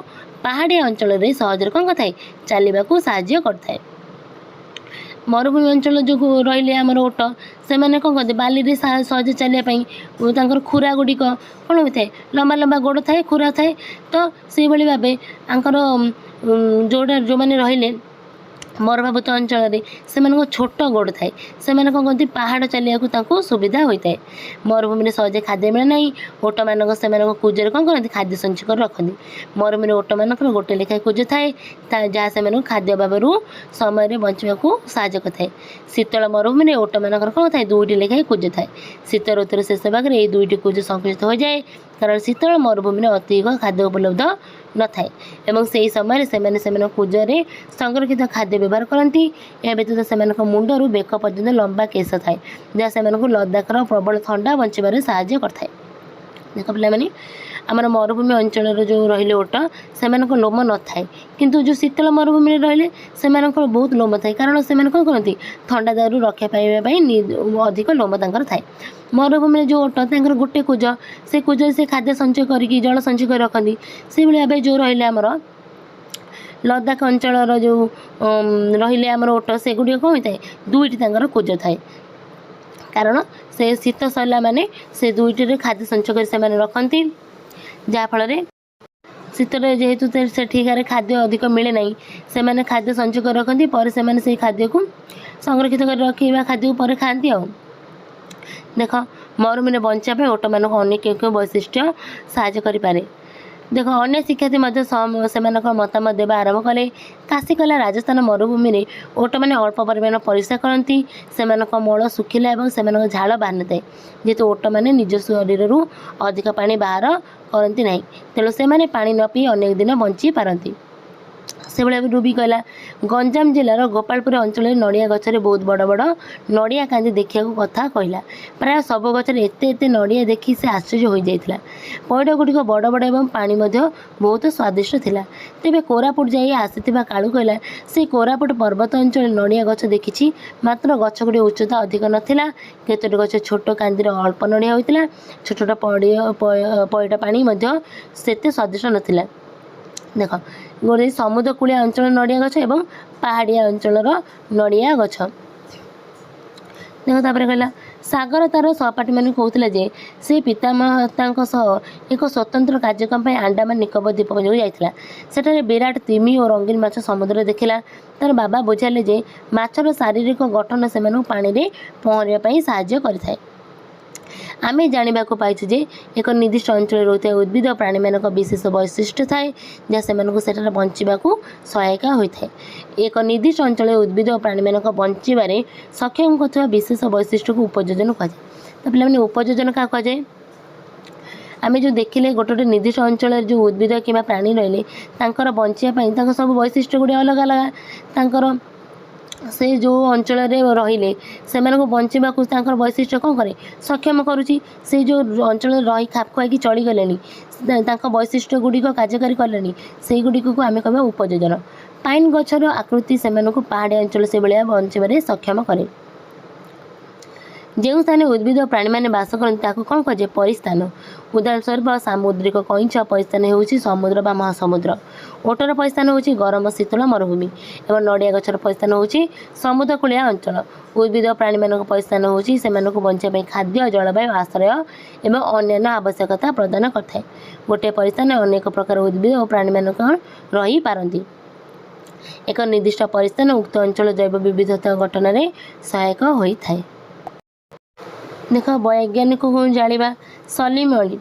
ପାହାଡ଼ିଆ ଅଞ୍ଚଳରେ ସହଜରେ କ'ଣ କରିଥାଏ, ଚାଲିବାକୁ ସାହାଯ୍ୟ କରିଥାଏ। ମରୁଭୂମି ଅଞ୍ଚଳ ଯେଉଁ ରହିଲେ ଆମର ଓଟ, ସେମାନେ କ'ଣ କରନ୍ତି, ବାଲିରେ ସହଜେ ଚାଲିବା ପାଇଁ ତାଙ୍କର ଖୁରା ଗୁଡ଼ିକ କ'ଣ ହୋଇଥାଏ, ଲମ୍ବା ଲମ୍ବା ଗୋଡ଼ ଥାଏ, ଖୁରା ଥାଏ। ତ ସେଇଭଳି ଭାବେ ତାଙ୍କର ଯେଉଁମାନେ ରହିଲେ ବରଫାବୃତ ଅଞ୍ଚଳରେ ସେମାନଙ୍କ ଛୋଟ ଗୋଡ଼ ଥାଏ। ସେମାନେ କ'ଣ କରନ୍ତି, ପାହାଡ଼ ଚାଲିବାକୁ ତାଙ୍କୁ ସୁବିଧା ହୋଇଥାଏ। ମରୁଭୂମିରେ ସହଜେ ଖାଦ୍ୟ ମିଳେ ନାହିଁ। ଓଟମାନଙ୍କ ସେମାନଙ୍କ କୁଜରେ କ'ଣ କରନ୍ତି, ଖାଦ୍ୟ ସଞ୍ଚୟ କରି ରଖନ୍ତି। ମରୁଭୂମିରେ ଓଟମାନଙ୍କର ଗୋଟେ ଲେଖାଏଁ କୁଜ ଥାଏ, ଯାହା ସେମାନଙ୍କୁ ଖାଦ୍ୟ ଅଭାବରୁ ସମୟରେ ବଞ୍ଚିବାକୁ ସାହାଯ୍ୟ କରିଥାଏ। ଶୀତଳ ମରୁଭୂମିରେ ଓଟମାନଙ୍କର କ'ଣ ଥାଏ, ଦୁଇଟି ଲେଖାଏଁ କୁଜ ଥାଏ। ଶୀତ ଋତୁର ଶେଷ ଭାଗରେ ଏହି ଦୁଇଟି କୁଜ ସଂକୁଚିତ ହୋଇଯାଏ, କାରଣ ଶୀତଳ ମରୁଭୂମିରେ ଅଧିକ ଖାଦ୍ୟ ଉପଲବ୍ଧ ନଥାଏ ଏବଂ ସେହି ସମୟରେ ସେମାନେ ସେମାନଙ୍କ କୁଜରେ ସଂରକ୍ଷିତ ଖାଦ୍ୟ ବ୍ୟବହାର କରନ୍ତି। ଏହା ବ୍ୟତୀତ ସେମାନଙ୍କ ମୁଣ୍ଡରୁ ବେକ ପର୍ଯ୍ୟନ୍ତ ଲମ୍ବା କେଶ ଥାଏ, ଯାହା ସେମାନଙ୍କୁ ଲଦାଖର ପ୍ରବଳ ଥଣ୍ଡା ବଞ୍ଚିବାରେ ସାହାଯ୍ୟ କରିଥାଏ। ଦେଖ ପିଲାମାନେ, ଆମର ମରୁଭୂମି ଅଞ୍ଚଳର ଯେଉଁ ରହିଲେ ଓଟ, ସେମାନଙ୍କ ଲୋମ ନଥାଏ, କିନ୍ତୁ ଯେଉଁ ଶୀତଳ ମରୁଭୂମିରେ ରହିଲେ ସେମାନଙ୍କର ବହୁତ ଲୋମ ଥାଏ, କାରଣ ସେମାନେ କ'ଣ କରନ୍ତି, ଥଣ୍ଡା ଦାଉରୁ ରକ୍ଷା ପାଇବା ପାଇଁ ଅଧିକ ଲୋମ ତାଙ୍କର ଥାଏ। ମରୁଭୂମିରେ ଯେଉଁ ଓଟ, ତାଙ୍କର ଗୋଟେ କୁଜ, ସେ କୁଜରେ ସେ ଖାଦ୍ୟ ସଞ୍ଚୟ କରିକି ଜଳ ସଞ୍ଚୟ କରି ରଖନ୍ତି। ସେଇଭଳି ଭାବେ ଯେଉଁ ରହିଲେ ଆମର ଲଦାଖ ଅଞ୍ଚଳର ଯେଉଁ ରହିଲେ ଆମର ଓଟ, ସେଗୁଡ଼ିକ କ'ଣ ହୋଇଥାଏ, ଦୁଇଟି ତାଙ୍କର କୁଜ ଥାଏ, କାରଣ ସେ ଶୀତ ସରିଲା ମାନେ ସେ ଦୁଇଟିରେ ଖାଦ୍ୟ ସଞ୍ଚୟ କରି ସେମାନେ ରଖନ୍ତି। ଯାହାଫଳରେ ଶୀତରେ ଯେହେତୁ ସେଠିକାରେ ଖାଦ୍ୟ ଅଧିକ ମିଳେ ନାହିଁ, ସେମାନେ ଖାଦ୍ୟ ସଞ୍ଚୟ କରି ରଖନ୍ତି, ପରେ ସେମାନେ ସେଇ ଖାଦ୍ୟକୁ ସଂରକ୍ଷିତ କରି ରଖିବା ଖାଦ୍ୟକୁ ପରେ ଖାଆନ୍ତି। ଆଉ ଦେଖ, ମରୁଭୂମିରେ ବଞ୍ଚିବା ପାଇଁ ଓଟମାନଙ୍କୁ ଅନେକ ବୈଶିଷ୍ଟ୍ୟ ସାହାଯ୍ୟ କରିପାରେ। ଦେଖ, ଅନ୍ୟ ଶିକ୍ଷାର୍ଥୀ ମଧ୍ୟ ସେମାନଙ୍କ ମତାମତ ଦେବା ଆରମ୍ଭ କଲେ। କାଶୀକଲା ରାଜସ୍ଥାନ ମରୁଭୂମିରେ ଓଟମାନେ ଅଳ୍ପ ପରିମାଣ ପରିସ୍ରା କରନ୍ତି। ସେମାନଙ୍କ ମଳ ଶୁଖିଲା ଏବଂ ସେମାନଙ୍କ ଝାଳ ବାହାରିନଥାଏ। ଯେହେତୁ ଓଟମାନେ ନିଜ ଶରୀରରୁ ଅଧିକ ପାଣି ବାହାର କରନ୍ତି ନାହିଁ, ତେଣୁ ସେମାନେ ପାଣି ନ ପିଇ ଅନେକ ଦିନ ବଞ୍ଚି ପାରନ୍ତି। ସେଭଳି ଭାବେ ରୁବି କହିଲା, ଗଞ୍ଜାମ ଜିଲ୍ଲାର ଗୋପାଳପୁର ଅଞ୍ଚଳରେ ନଡ଼ିଆ ଗଛରେ ବହୁତ ବଡ଼ ବଡ଼ ନଡ଼ିଆ କାନ୍ଦି ଦେଖିବାକୁ କଥା କହିଲା। ପ୍ରାୟ ସବୁ ଗଛରେ ଏତେ ଏତେ ନଡ଼ିଆ ଦେଖି ସେ ଆଶ୍ଚର୍ଯ୍ୟ ହୋଇଯାଇଥିଲା। ପଇଡ଼ ଗୁଡ଼ିକ ବଡ଼ ବଡ଼ ଏବଂ ପାଣି ମଧ୍ୟ ବହୁତ ସ୍ୱାଦିଷ୍ଟ ଥିଲା। ତେବେ କୋରାପୁଟ ଯାଇ ଆସିଥିବା କାଳୁ କହିଲା, ସେ କୋରାପୁଟ ପର୍ବତ ଅଞ୍ଚଳରେ ନଡ଼ିଆ ଗଛ ଦେଖିଛି, ମାତ୍ର ଗଛଗୁଡ଼ିକ ଉଚ୍ଚତା ଅଧିକ ନଥିଲା। କେତୋଟି ଗଛ ଛୋଟ କାନ୍ଦିର ଅଳ୍ପ ନଡ଼ିଆ ହୋଇଥିଲା। ଛୋଟ ଛୋଟ ପଇଡ଼ ପାଣି ମଧ୍ୟ ସେତେ ସ୍ୱାଦିଷ୍ଟ ନଥିଲା। ଦେଖ, ଗୋଟେ ସମୁଦ୍ର କୂଳିଆ ଅଞ୍ଚଳର ନଡ଼ିଆ ଗଛ ଏବଂ ପାହାଡ଼ିଆ ଅଞ୍ଚଳର ନଡ଼ିଆ ଗଛ। ଦେଖ, ତାପରେ କହିଲା, ସାଗର ତାର ସହପାଠୀମାନଙ୍କୁ କହୁଥିଲା ଯେ ସେ ପିତାମାତାଙ୍କ ସହ ଏକ ସ୍ୱତନ୍ତ୍ର କାର୍ଯ୍ୟକ୍ରମ ପାଇଁ ଆଣ୍ଡାମାନ ନିକୋବର ଦ୍ୱୀପପୁଞ୍ଜକୁ ଯାଇଥିଲା। ସେଠାରେ ବିରାଟ ତିମି ଓ ରଙ୍ଗୀନ ମାଛ ସମୁଦ୍ରରେ ଦେଖିଲା। ତାର ବାବା ବୁଝାଇଲେ ଯେ ମାଛର ଶାରୀରିକ ଗଠନ ସେମାନଙ୍କୁ ପାଣିରେ ପହଁରିବା ପାଇଁ ସାହାଯ୍ୟ କରିଥାଏ। ଆମେ ଜାଣିବାକୁ ପାଇଛୁ ଯେ ଏକ ନିର୍ଦ୍ଦିଷ୍ଟ ଅଞ୍ଚଳରେ ରହୁଥିବା ଉଦ୍ଭିଦ ଓ ପ୍ରାଣୀମାନଙ୍କ ବିଶେଷ ବୈଶିଷ୍ଟ୍ୟ ଥାଏ, ଯାହା ସେମାନଙ୍କୁ ସେଠାରେ ବଞ୍ଚିବାକୁ ସହାୟକ ହୋଇଥାଏ। ଏକ ନିର୍ଦ୍ଦିଷ୍ଟ ଅଞ୍ଚଳରେ ଉଦ୍ଭିଦ ଓ ପ୍ରାଣୀମାନଙ୍କ ବଞ୍ଚିବାରେ ସକ୍ଷମ କରୁଥିବା ବିଶେଷ ବୈଶିଷ୍ଟ୍ୟକୁ ଉପଯୋଜନ କୁହାଯାଏ। ତ ପିଲାମାନେ, ଉପଯୋଜନ କାହା କୁହାଯାଏ? आम जो देखिले गोटे निर्दिष्ट अंचल जो उद्भिद कि प्राणी रही बचापी सब वैशिष्ट्य गुड़ी अलग अलग तांकर से जो अंचल रहिले से बचाक वैशिष्ट्य कौन करे सक्षम करुच्ची से जो अंचल रही खाप खुआई चलीगले वैशिष्ट्य गुड़िक कार्यकारी कले से गुड़िक आम कह उपयोजन। पाइन गछर आकृति से पहाड़ी अंचल से भाया बचाइबार सक्षम करे। जो स्थान उद्भिद और प्राणी मैंने बास करते कौन कहे परिस्थान। उदाहरण स्वरूप सामुद्रिक कईंच परिस्थान होउछि समुद्र बा महासमुद्र। ओटर परिस्थान होउछि गरम शीतल मरुभूमि एवं नड़िया गछर परिस्थान होउछि समुद्र कूलिया अंचल। उद्भिद और प्राणी मान परिस्थान होउछि सेमानकु बंचाई खाद्य जलवायु आश्रय एवं अन्य आवश्यकता प्रदान करଥାଏ। गोटे परिस्थान अनेक प्रकार उद्भिद और प्राणी मान रही पारती। एक निर्दिष्ट परिस्थान उक्त अंचल जैव विविधता गठन में सहायक होता है। देख वैज्ञानिक को जाना सलीम अली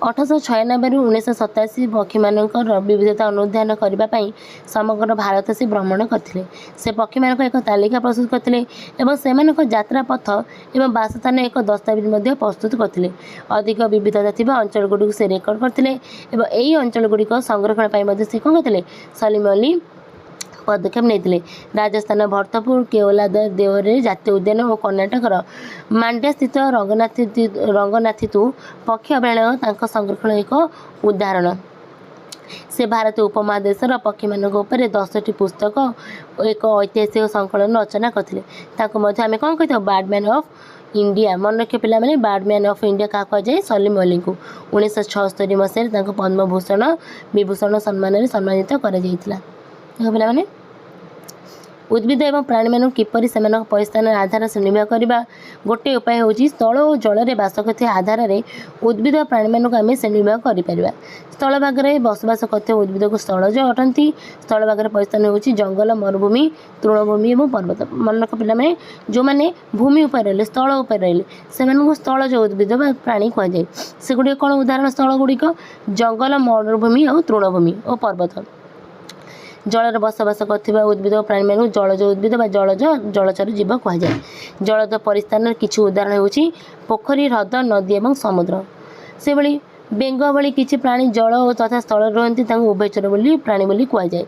1896 ରୁ 1987 पक्षी मानक विविधता अनुधान करने समग्र भारत से भ्रमण करते। से पक्षी मानक एक तालिका प्रस्तुत करते एवं से यात्रा पथ एवं बासस्थान एक दस्तावेज प्रस्तुत करते। अधिक विविधता थिबा अंचल गुड़ी से रेकर्ड करते एवं यही अंचल गुड़िक संरक्षण से कौन करते सलीम अली पदक्षेप नहीं। राजस्थान भरतपुर केवलाद देवरे जातीय उद्यान और कर्णाटकर मांड्या स्थित रंगनाथितु पक्षी अभयारण्य संरक्षण एक उदाहरण। से भारत उपमहादेशर पक्षी मान 10टी पुस्तक एक ऐतिहासिक संकलन रचना करते। आम कौन कही बर्डमैन ऑफ इंडिया मन रखिए पिला बर्डमैन ऑफ इंडिया क्या कहुए सलीम अली को 1976 मसीह पद्मभूषण विभूषण सम्मान सम्मानित कर पे उद्भिद एवं प्राणी मान किपर से परिस्थान आधार श्रेणीभाग करने गोटे उपाय हूँ स्थल और जल में बास करते आधार में उद्भिद और प्राणी मानक आम श्रेणीभाग कर स्थल भाग में बसवास करते उद्भिद को स्थलज अटंती। स्थल भाग परिस्थान हूँ जंगल मरुभूमि तृणभूमि और पर्वत। मन रख पे जो मैंने भूमि उपर रही स्थल उपर रही से स्थलज उद्भिद प्राणी कहुए से गुड़िक कौन उदाहरण स्थल गुड़िक जंगल मरुभूमि और तृणभूमि और पर्वत। जल बसवास कर उद्भिद और प्राणी मानक जलज उद्भिद जलज जलचर जीव कहुए। जलज परिस्थान किसी उदाहरण होउछि पोखरी ह्रद नदी और समुद्र। से भली बेंग भली किसी प्राणी जल और तथा स्थल रुहति उभयचर बोली प्राणी बोली कहुए।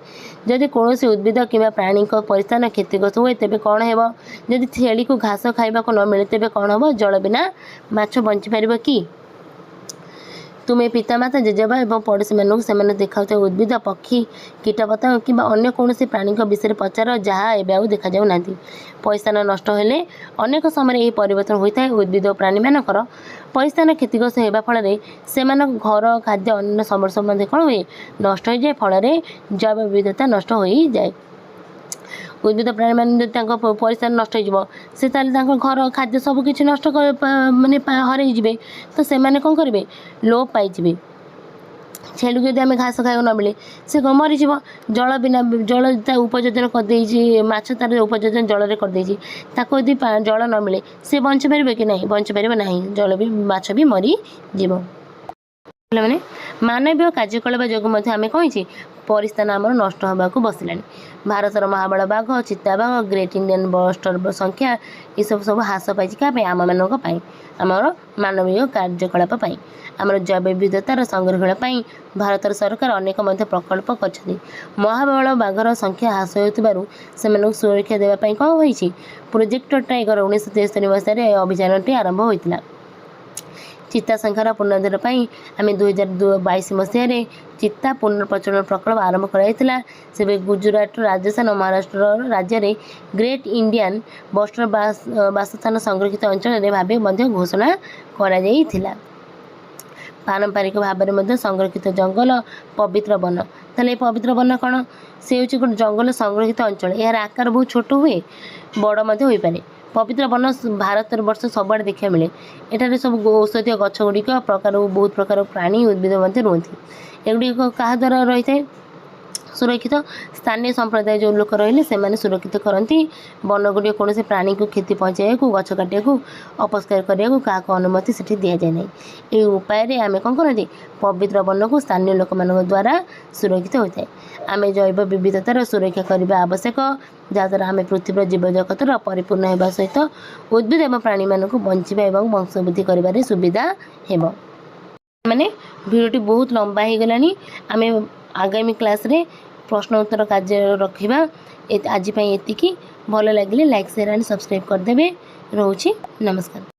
जदि कौन उद्भिद कि प्राणी परिस्थान क्षतिग्रस्त हुए तेज कौन हो जदि छेली को घास खाइबा न मिले तेज कौन हम जल बिना माछ बंची पार कि तुम्हें पितामाता जेजेबा और पड़ोशी मानक से देखा उद्भिद पक्षी कीटपतंग कि अन्य कौन प्राणी विषय पचार जहाँ एवं देखा जाऊना। परिस्थान नष्ट हेले अनेक समय यह परिवर्तन होता है। उद्भिद और प्राणी मानकर परिस्थान क्षतिग्रस्त होगा फल से घर खाद्य अन्य समस्या कौन हुए नष्ट हो जाए फल जैव विविधता नष्ट हो जाए। उद्भिद प्राणी मैंने परिस्थान नष्ट से घर खाद्य सबकि नष्ट मानने हर तो से कौन करेंगे लोप पाइबे। छेली को आम घास खाइक न मिले से मरीज जल बिना जल उपयोजन कर माछ तार उपयोजन जल में करदे यदि जल न मिले से बंची पारे कि नहीं बंची पार ना जल भी माछ भी मरीज मैंने मानवीय कार्यकलाप जो आम कही परिस्थान आमर नष्ट होगा बसला। भारतर महाबल बाघ चिता बाघ ग्रेट इंडियन बस्टर संख्या ये सब ह्रास पाई क्या आम मानी आमर मानवीय कार्यकलाप आमर जैव विविधतार संरक्षण भारत सरकार अनेक प्रकल्प कर महाबल बाघर संख्या ह्रास हो सुरक्षा देवाई कौन होती प्रोजेक्ट टाइगर 1973 मसीह अभियान आरंभ होता। चिता संख्यार पुनरुद्धार आम 2022 मसीह चिता पुनर्प्रचलन प्रकल्प आरंभ कराइला। से गुजरात राजस्थान और महाराष्ट्र राज्य में ग्रेट इंडियन बस्टर बासस्थान संरक्षित अंचल भाव घोषणा कर पारंपरिक भाव में संरक्षित जंगल पवित्र वन। ताले पवित्र वन कौन से हूँ जंगल संरक्षित अंचल यार आकार बहुत छोट हुए बड़ हो पारे। पवित्र वन भारत वर्ष सबुआड़े देखा मिले। एठारे सब औषधीय गछ गुड़िक प्रकार बहुत प्रकार प्राणी उद्भिद रुहति एगुड़िक क्या द्वारा रही है सुरक्षित। स्थानीय संप्रदाय जो लोक रही से सुरक्षित करती वन गुड़ी कौन से प्राणी को क्षति पहुँचाइक गछ काटिया अपस्कार करने क्या अनुमति से दि जाए ना। ये उपाय आम कौन करती पवित्र वन को स्थानीय लोक मान द्वारा सुरक्षित होता है। आम जैव विविधतार सुरक्षा करने आवश्यक जहाँद्वारा आम पृथ्वी जीव जगतर परिपूर्ण होगा सहित उद्भिद और प्राणी मानक बंचा और वंशवृद्धि कर सुविधा हेब। ମାନେ ଭିଡ଼ିଓଟି ବହୁତ ଲମ୍ବା ହେଇଗଲାଣି। ଆମେ ଆଗାମୀ କ୍ଲାସ୍ରେ ପ୍ରଶ୍ନ ଉତ୍ତର କାର୍ଯ୍ୟ ରଖିବା। ଆଜି ପାଇଁ ଏତିକି। ଭଲ ଲାଗିଲେ ଲାଇକ୍ ସେୟାର ଆଣ୍ଡ ସବସ୍କ୍ରାଇବ୍ କରିଦେବେ। ରହୁଛି, ନମସ୍କାର।